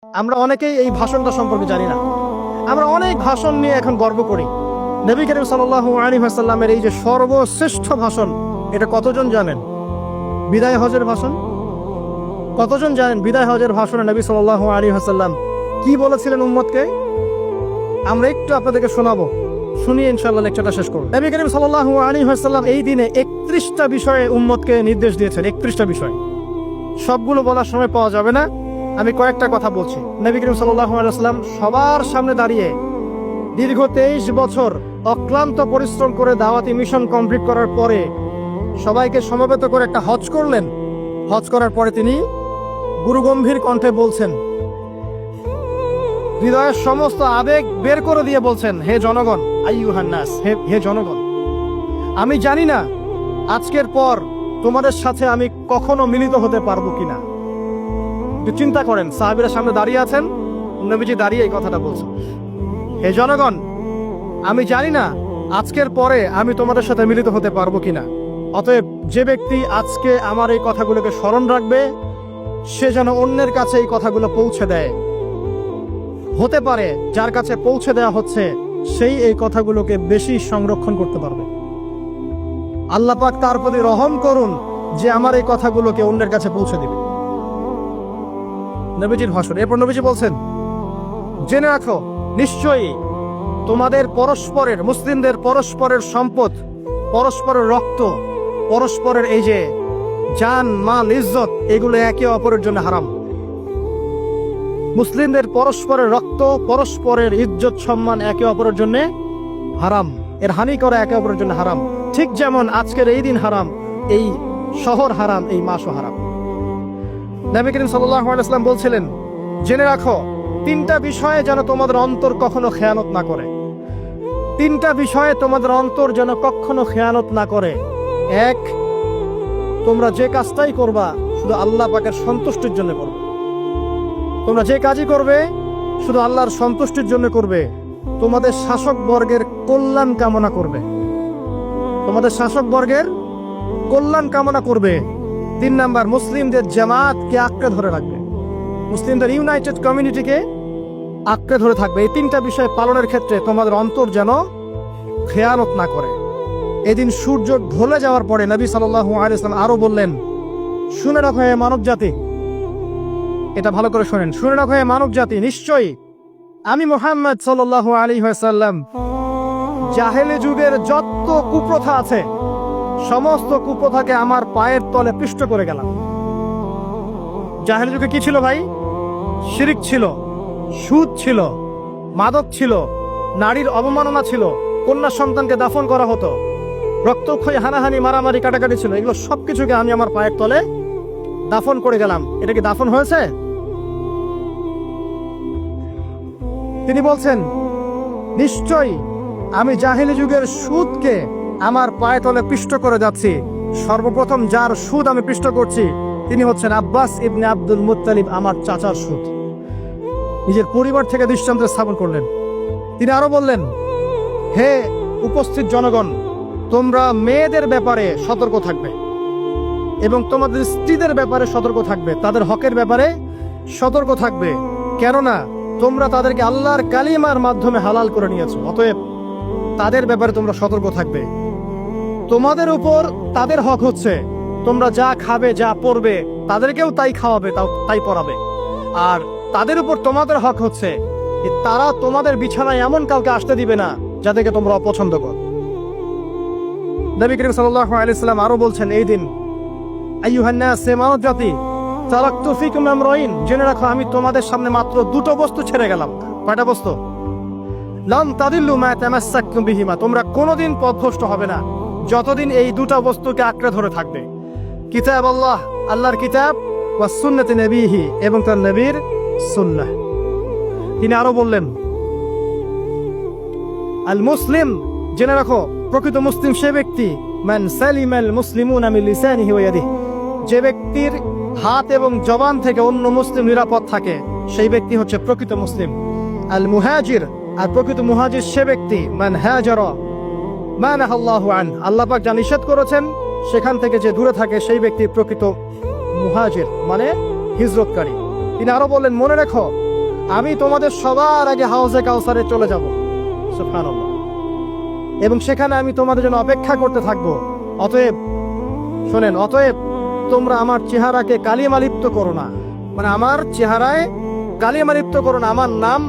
আমরা অনেকেই এই ভাষণটা সম্পর্কে জানি না। আমরা অনেক ভাষণ নিয়ে এখন গর্ব করি। নবী করিম সাল্লাল্লাহু আলাইহি ওয়াসাল্লামের এই যে সর্বশ্রেষ্ঠ ভাষণ, এটা কতজন জানেন? বিদায় হজের ভাষণ। কতজন জানেন বিদায় হজের ভাষণে নবী সাল্লাল্লাহু আলাইহি ওয়াসাল্লাম কি বলেছিলেন উম্মতকে? আমরা একটু আপনাদেরকে শোনাবো, শুনিয়ে ইনশাআল্লাহ লেকচারটা শেষ করব। নবী করিম সাল্লাল্লাহু আলাইহি ওয়াসাল্লাম এই দিনে 31টা বিষয়ে উম্মতকে নির্দেশ দিয়েছেন। 31টা বিষয়, সবগুলো বলার সময় পাওয়া যাবে না, আমি কয়েকটা কথা বলছি। নবী করিম সাল্লাল্লাহু আলাইহি ওয়াসাল্লাম সবার সামনে দাঁড়িয়ে দীর্ঘ 23 বছর অক্লান্ত পরিশ্রম করে দাওয়াতি মিশন কমপ্লিট করার পরে সবাইকে সমবেত করে একটা হজ করলেন। হজ করার পরে তিনি গুরুগম্ভীর কণ্ঠে বলছেন, হৃদয়ের সমস্ত আবেগ বের করে দিয়ে বলছেন, হে জনগণ, আইয়ুহান নাস, হে জনগণ, আমি জানি না আজকের পর তোমাদের সাথে আমি কখনো মিলিত হতে পারবো কিনা। চিন্তা করেন, সাহাবীরা সামনে দাঁড়িয়ে আছেন, নবীজি দাঁড়িয়ে এই কথাটা বলছেন, হে জনগণ, আমি জানি না আজকের পরে আমি তোমাদের সাথে মিলিত হতে পারবো কিনা। অতএব যে ব্যক্তি আজকে আমার এই কথাগুলোকে স্মরণ রাখবে, সে যেন অন্যের কাছে এই কথাগুলো পৌঁছে দেয়। হতে পারে যার কাছে পৌঁছে দেওয়া হচ্ছে সেই এই কথাগুলোকে বেশি সংরক্ষণ করতে পারবে। আল্লাহ পাক তার প্রতি রহম করুন যে আমার এই কথাগুলোকে অন্যের কাছে পৌঁছে দিবে। নবীজির ভাষণ। এরপর নবীজি বলছেন, জেনে রাখো নিশ্চয়ই তোমাদের পরস্পরের, মুসলিমদের পরস্পরের সম্পদ, পরস্পরের রক্ত, পরস্পরের এই যে জান মাল ইজ্জত, এগুলো একে অপরের জন্য হারাম। মুসলিমদের পরস্পরের রক্ত, পরস্পরের ইজ্জত সম্মান একে অপরের জন্য হারাম। এর হানি করা একে অপরের জন্য হারাম। ঠিক যেমন আজকের এই দিন হারাম, এই শহর হারাম, এই মাসও হারাম। নবী করিম সাল্লাল্লাহু আলাইহি ওয়াসাল্লাম বলছিলেন, জেনে রাখো 3টা বিষয়ে যেন তোমাদের অন্তর কখনো খেয়ানত না করে। 3টা বিষয়ে তোমাদের অন্তর যেন কখনো খেয়ানত না করে। 1, তোমরা যে কাজটাই করবা শুধু আল্লাহ পাকের সন্তুষ্টির জন্য করবে। তোমরা যে কাজই করবে শুধু আল্লাহর সন্তুষ্টির জন্য করবে। তোমাদের শাসক বর্গের কল্যাণ কামনা করবে। তোমাদের শাসক বর্গের কল্যাণ কামনা করবে। 3 নাম্বার, মুসলিমদের জামাতকে আঁকড়ে ধরে রাখবে। মুসলিমদের ইউনাইটেড কমিউনিটিকে আঁকড়ে ধরে থাকবে। এই 3টা বিষয় পালনের ক্ষেত্রে তোমাদের অন্তর যেন খেয়ানত না করে। এদিন সূর্য ঢলে যাওয়ার পরে নবী সাল্লাল্লাহু আলাইহি ওয়াসাল্লাম আরো বললেন, শুনে রাখো হে মানব জাতি, এটা ভালো করে শোনেন, শুনে রাখো হে মানব জাতি, নিশ্চয়ই আমি মুহাম্মদ সাল্লাল্লাহু আলাইহি ওয়াসাল্লাম জাহেলি যুগের যত কুপ্রথা আছে সমস্ত কুপ্রথাকে আমার পায়ের তলে পিষ্ট করে গেলাম। জাহেলি যুগে কি ছিল ভাই? শিরক ছিল, সুদ ছিল, মাদক ছিল, নারীর অবমাননা ছিল, কন্যা সন্তানকে দাফন করা হতো, রক্তক্ষয়ী, হানাহানি, মারামারি, কাটাকাটি ছিল। এগুলো সবকিছুকে আমি আমার পায়ের তলে দাফন করে গেলাম। এটা কি দাফন হয়েছে? তিনি বলছেন, নিশ্চয়ই আমি জাহেলি যুগের সুদকে আমার পায়ের তলে পিষ্ট করে যাচ্ছি। সর্বপ্রথম যার সুদ আমি পিষ্ট করছি তিনি হচ্ছেন আব্বাস ইবনে আব্দুল মুত্তালিব, আমার চাচার সুদ। নিজের পরিবার থেকে দৃষ্টান্ত স্থাপন করলেন। তিনি আরো বললেন, হে উপস্থিত জনগণ, তোমরা মেয়েদের ব্যাপারে সতর্ক থাকবে এবং তোমাদের স্ত্রীদের ব্যাপারে সতর্ক থাকবে, তাদের হকের ব্যাপারে সতর্ক থাকবে, কেননা তোমরা তাদেরকে আল্লাহর কালিমার মাধ্যমে হালাল করে নিয়েছো। অতএব তাদের ব্যাপারে তোমরা সতর্ক থাকবে। তোমাদের উপর তাদের হক হচ্ছে তোমরা যা খাবে, যা পরবে, তাদেরকেও তাই খাওয়াবে, তাই পরাবে। আর তাদের উপর তোমাদের হক হচ্ছে তারা তোমাদের বিছানায় এমন কাউকে আসতে দিবে না যাদেরকে তোমরা অপছন্দ করো। নবী করিম সাল্লাল্লাহু আলাইহি ওয়াসাল্লাম আরো বলছেন, এই দিন, আইয়ুহান নাস, হে মানব জাতি, তারাকতু ফিকুম আমরাইন, জেনে রাখো আমি তোমাদের সামনে মাত্র 2টো বস্তু ছেড়ে গেলাম। কয়টা বস্তু? লান তাদিল্লু মা তামাসসাকতুম বিহিমা, তোমরা কোনোদিন পথভ্রষ্ট হবে না যতদিন এই 2টা বস্তুকে আঁকড়ে ধরে থাকবে। কিতাব আল্লাহ, আল্লাহর কিতাব, ওয়া সুন্নতি নবীহি, এবং তার নবীর সুন্নাহ। তিনি আরো বললেন, আল মুসলিম, জেনে রাখো প্রকৃত মুসলিম সে ব্যক্তি, মান সালিমাল মুসলিমুনা মিন লিসানিহি ওয়া ইয়াদিহি, যে ব্যক্তির হাত এবং জবান থেকে অন্য মুসলিম নিরাপদ থাকে সেই ব্যক্তি হচ্ছে প্রকৃত মুসলিম। আল মুহাজির, আর প্রকৃত মুহাজির সে ব্যক্তি, মান হাজারা মা নাহাল্লাহু আন, আল্লাহ পাক যা নিষেধ করেছেন সেখান থেকে যে দূরে থাকে সেই ব্যক্তি প্রকৃত মুহাজির, মানে হিজরতকারী। তিনি আরো বললেন, মনে রেখো আমি তোমাদের সবার আগে হাউজে কাউসারে চলে যাব, সুবহানাল্লাহ, এবং সেখানে আমি তোমাদের জন্য অপেক্ষা করতে থাকবো। অতএব শোনেন, অতএব তোমরা আমার চেহারাকে কালিমালিপ্ত করো না, মানে আমার চেহারায় কালিমালিপ্ত করো না, আমার নাম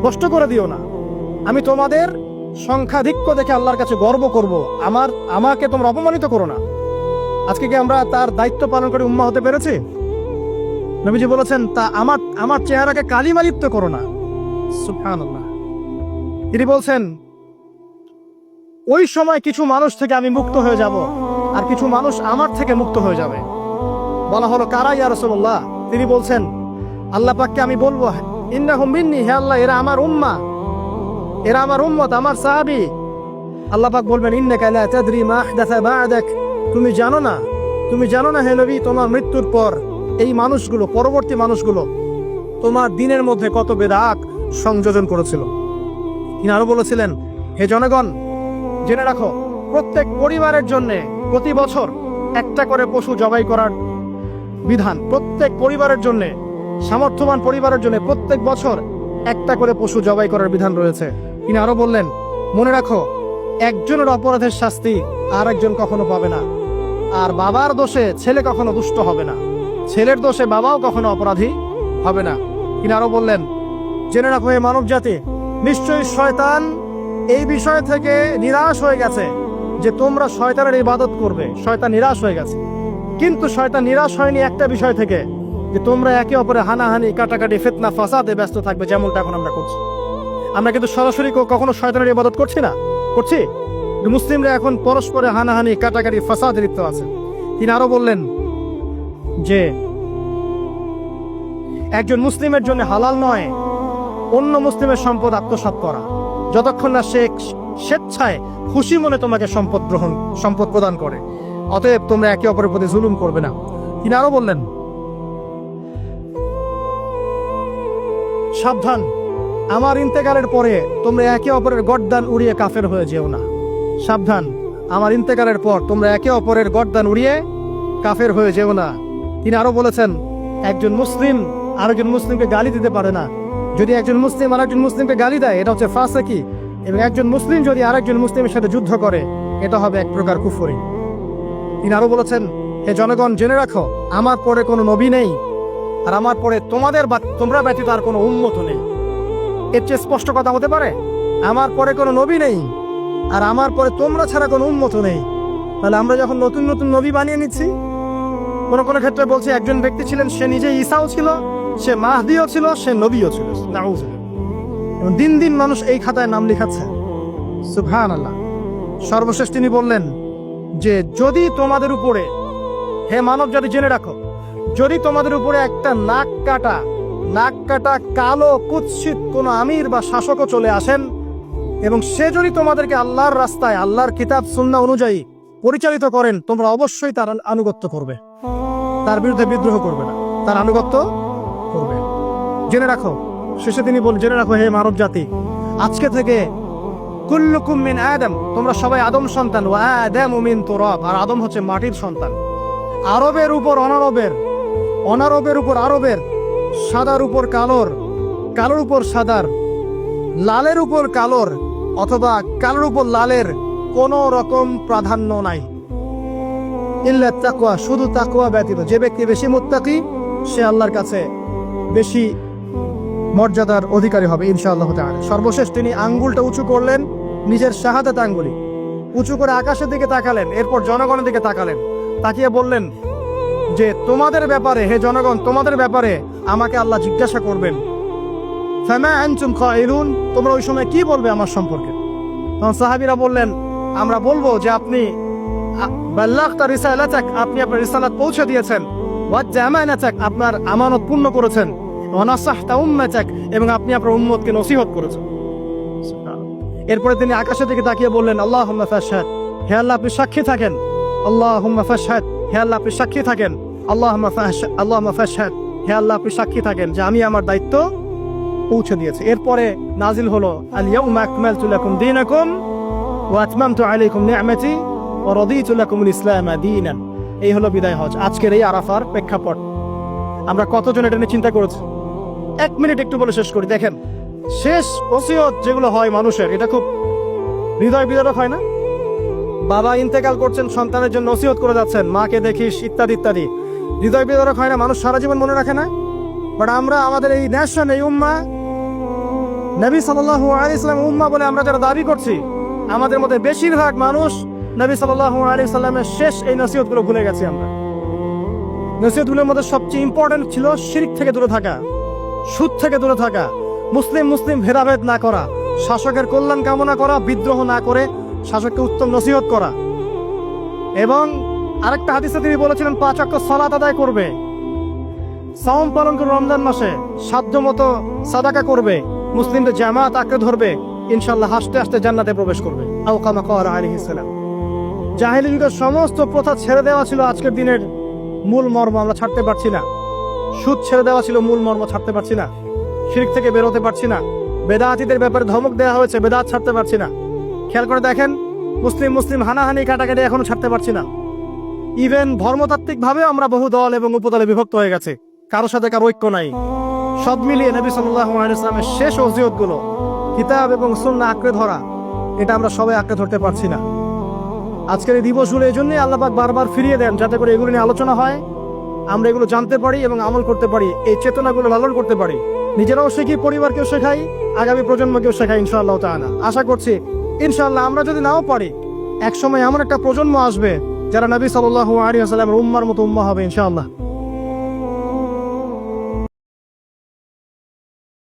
নষ্ট করে দিও না। আমি তোমাদের সংখ্যাধিক্য দেখে আল্লাহর কাছে গর্ব করব, আমাকে তোমরা অপমানিত করো না। আজকে কি আমরা তার দায়িত্ব পালন করে উম্মাহ হতে পেরেছি? নবীজি বলেছেন, তা আমার চেহারাকে কালিমালিপ্ত করো না। সুবহানাল্লাহ। তিনি বলছেন, ওই সময় কিছু মানুষ থেকে আমি মুক্ত হয়ে যাব, আর কিছু মানুষ আমার থেকে মুক্ত হয়ে যাবে। বলা হলো, কারা ইয়া রাসূলুল্লাহ? তিনি বলছেন, আল্লাহ পাককে আমি বলবো, ইন্নাহুম মিন্নি, হে আল্লাহ, এরা আমার উম্মাহ, এরা আমার উম্মত, আমার সাহাবী। আল্লাহ পাক বলবেন, ইন্নাকা লা তাদরি মা আহদাসা বা'দাক, তুমি জানো না হে নবী, তোমার মৃত্যুর পর এই মানুষগুলো, পরবর্তী মানুষগুলো তোমার দিনের মধ্যে কত বেদাত সংযোজন করেছিল। তিনি আরো বলেছিলেন, হে জনগণ, জেনে রাখো, প্রত্যেক পরিবারের জন্য প্রতি বছর একটা করে পশু জবাই করার বিধান। প্রত্যেক পরিবারের জন্য, সামর্থ্যবান পরিবারের জন্য প্রত্যেক বছর একটা করে পশু জবাই করার বিধান রয়েছে। তিনি আরো বললেন, মনে রাখো, একজনের অপরাধের শাস্তি আর একজন কখনো পাবে না। আর বাবার দোষে ছেলে কখনো দুষ্ট হবে না, ছেলের দোষে বাবাও কখনো অপরাধী হবে না। তিনি আরো বললেন, জেনে রাখো হে মানব জাতি, নিশ্চয়ই শয়তান এই বিষয় থেকে নিরাশ হয়ে গেছে যে তোমরা শয়তানের ইবাদত করবে। শয়তান নিরাশ হয়ে গেছে, কিন্তু শয়তান নিরাশ হয়নি একটা বিষয় থেকে, যে তোমরা একে অপরে হানাহানি, কাটাকাটি, ফিতনা, ফাসাদে ব্যস্ত থাকবে, যেমনটা এখন আমরা করছি। আমরা কিন্তু সরাসরি কখনো শয়তানের ইবাদত করছি না, করছি? মুসলিমরা এখন পরস্পরে হানাহানি, কাটাকাটি, ফাসাদে লিপ্ত আছে। তিনি আরো বললেন যে একজন মুসলিমের জন্য হালাল নয় অন্য মুসলিমের সম্পদ আত্মসাৎ করা, যতক্ষণ না সে স্বেচ্ছায় খুশি মনে তোমাকে সম্পদ প্রদান করে। অতএব তোমরা একে অপরের প্রতি জুলুম করবে না। তিনি আরো বললেন, সাবধান, আমার ইন্তেকালের পরে তোমরা একে অপরের গর্দান উড়িয়ে কাফের হয়ে যেও না। সাবধান, আমার ইন্তেকালের পর তোমরা একে অপরের গর্দান উড়িয়ে কাফের হয়ে যেও না। তিনি আরো বলেছেন, একজন মুসলিম আরেকজন মুসলিমকে গালি দিতে পারে না। যদি একজন মুসলিম আরেকজন মুসলিমকে গালি দেয়, এটা হচ্ছে ফাসিকি। এবং একজন মুসলিম যদি আরেকজন মুসলিমের সাথে যুদ্ধ করে, এটা হবে এক প্রকার কুফরি। তিনি আরো বলেছেন, হে জনগণ, জেনে রাখো, আমার পরে কোনো নবী নেই, আর আমার পরে তোমরা ব্যতীত আর কোনো উম্মত নেই। এর চেয়ে স্পষ্ট কথা হতে পারে? আমার পরে কোনো নবী নেই, আর আমার পরে তোমরা ছাড়া কোনো উম্মত নেই। তাহলে আমরা যখন নতুন নতুন নবী বানিয়ে নিচ্ছি, কোনো কোনো ক্ষেত্রে বলছে একজন ব্যক্তি ছিলেন, সে নিজে ঈসাও ছিল, সে মাহদিও ছিল, সে নবীও ছিল। এবং দিন দিন মানুষ এই খাতায় নাম লিখাচ্ছে। সুবহানাল্লাহ। সর্বশেষ তিনি বললেন যে, যদি তোমাদের উপরে, হে মানব জাতি, জেনে রাখো, যদি তোমাদের উপরে একটা নাক কাটা কালো কুৎসিত কোন আমির বা শাসকও চলে আসেন, এবং সে যদি তোমাদেরকে আল্লাহর রাস্তায়, আল্লাহর কিতাব সুন্নাহ অনুযায়ী পরিচালিত করেন, তোমরা অবশ্যই তার আনুগত্য করবে, তার বিরুদ্ধে বিদ্রোহ করবে না, তার আনুগত্য করবে। জেনে রাখো, শেষে তিনি বলেন, জেনে রাখো হে মানব জাতি, আজকে থেকে কুল্লুকুম মিন আদম, তোমরা সবাই আদম সন্তান, ওয়া আদামু মিন তুরাব, আর আদম হচ্ছে মাটির সন্তান। আরবের উপর অনারবের, অনারবের উপর আরবের, সাদার উপর কালোর, কালোর উপর সাদার, লালের উপর কালোর, অথবা কালোর উপর লালের কোন রকম প্রাধান্য নাই। ইল্লা তাকওয়া, শুধু তাকওয়া ব্যতীত। যে ব্যক্তি বেশি মুত্তাকি, সে আল্লাহর কাছে বেশি মর্যাদার অধিকারী হবে ইনশাআল্লাহ তাআলা। সর্বশেষ তিনি আঙ্গুলটা উঁচু করলেন, নিজের শাহাদাত আঙ্গুলি উঁচু করে আকাশের দিকে তাকালেন, এরপর জনগণের দিকে তাকালেন, তাকিয়ে বললেন যে, তোমাদের ব্যাপারে, হে জনগণ, তোমাদের ব্যাপারে আমাকে আল্লাহ জিজ্ঞাসা করবেন। ফামা আনতুম কাইলুন, তোমরা ওই সময় কি বলবে আমার সম্পর্কে? তখন সাহাবীরা বললেন, আমরা বলবো যে আপনি বাল্লাগতা রিসালাতাক, আপনি আপনার রিসালাত পৌঁছে দিয়েছেন, ওয়া জামানাতাক, আপনার আমানত পূর্ণ করেছেন, ওয়া নাসাহতা উম্মাতাক, এবং আপনি আপনার উম্মতকে নসিহত করেছেন। এরপরে তিনি আকাশের দিকে তাকিয়ে বললেন, আল্লাহুম্মা ফাশহাদ, হে আল্লাহ আপনি সাক্ষী থাকেন। আল্লাহুম্মা ফাশহাদ, হে আল্লাহ আপনি সাক্ষী থাকেন। আল্লাহুম্মা ফাশহাদ, হে আল্লাহ আপনি সাক্ষী থাকেন যে আমি আমার দায়িত্ব পৌঁছে দিয়েছি। এরপরে নাজিল হলো, আল ইয়াউমা আকমালতু লাকুম দীনাকুম ওয়া আতমামতু আলাইকুম নি'মাতি ওয়া রাদিতু লাকুমুল ইসলামা দীনান। এই হলো বিদায় হজ। আজকের এই আরাফার প্রেক্ষাপট আমরা কতজন এটা নিয়ে চিন্তা করেছি? 1 মিনিট একটু বলে শেষ করি। দেখেন, শেষ ওসিয়ত যেগুলো হয় মানুষের, এটা খুব হৃদয় বিদারক হয় না? বাবা ইন্তেকাল করছেন, সন্তানের জন্য ওসিয়ত করে যাচ্ছেন, মাকে দেখিস ইত্যাদি ইত্যাদি, হৃদয় বিদারক হয় না? মানুষ সারা জীবন মনে রাখে না? বাট আমরা আমাদের এই নেশন, এই উম্মাহ, নবী সাল্লাল্লাহু আলাইহি সাল্লাম উম্মাহ বলে আমরা যারা দাবি করছি, আমাদের মধ্যে বেশিরভাগ মানুষ নবী সাল্লাল্লাহু আলাইহি সাল্লামের শেষ এই নসিহতগুলো ভুলে গেছি আমরা। নসিহতগুলোর মধ্যে সবচেয়ে ইম্পর্টেন্ট ছিল শিরক থেকে দূরে থাকা, সুদ থেকে দূরে থাকা, মুসলিম ভেদাভেদ না করা, শাসকের কল্যাণ কামনা করা, বিদ্রোহ না করে শাসককে উত্তম নসিহত করা। এবং আরেকটা হাদিসে তিনি বলেছিলেন 5 ওয়াক্ত সালাত আদায় করবে, সাওম পালন করে রমজান মাসে, সাধ্যমতো সাদাকা করবে, মুসলিমদের জামাত আঁকড়ে ধরবে, ইনশাআল্লাহ হাসতে হাসতে জান্নাতে প্রবেশ করবে। আও কামা ক্বালা আলাইহিস সালাম। জাহেলি যুগের সমস্ত প্রথা ছেড়ে দেওয়া ছিল আজকের দিনের মূল মর্ম, আমরা ছাড়তে পারছি না। সুদ ছেড়ে দেওয়া ছিল মূল মর্ম, ছাড়তে পারছি না। শিরক থেকে বেরোতে পারছি না। বেদাতীদের ব্যাপারে ধমক দেওয়া হয়েছে, বেদাত ছাড়তে পারছি না। খেয়াল করে দেখেন, মুসলিম হানাহানি কাটাকাটি এখনো ছাড়তে পারছি না। ইভেন ধর্মতাত্ত্বিক ভাবে আমরা বহু দল এবং উপদলে বিভক্ত হয়ে গেছে, কারোর সাথে কারো ঐক্য নাই। সব মিলিয়ে নবী সাল্লাল্লাহু আলাইহি ওয়াসাল্লামের শেষ ওসিয়তগুলো, কিতাব এবং সুন্নাহ আঁকড়ে ধরা, এটা আমরা সবাই আঁকড়ে ধরতে পারছি না। আজকের এই দিবসগুলো এই জন্যই আল্লাহ পাক বারবার ফিরিয়ে দেন, যাতে করে এগুলো নিয়ে আলোচনা হয়, আমরা এগুলো জানতে পারি এবং আমল করতে পারি, এই চেতনাগুলো লালন করতে পারি, নিজেরাও শিখি, পরিবারকেও শেখাই, আগামী প্রজন্মকেও শেখাই ইনশাআল্লাহ তাআলা। আশা করছি ইনশাআল্লাহ আমরা যদি নাও পারি, একসময় এমন একটা প্রজন্ম আসবে যারা নবী সাল্লাল্লাহু আলাইহি ওয়াসাল্লামের উম্মার মতো উম্মাহ হবে ইনশাআল্লাহ।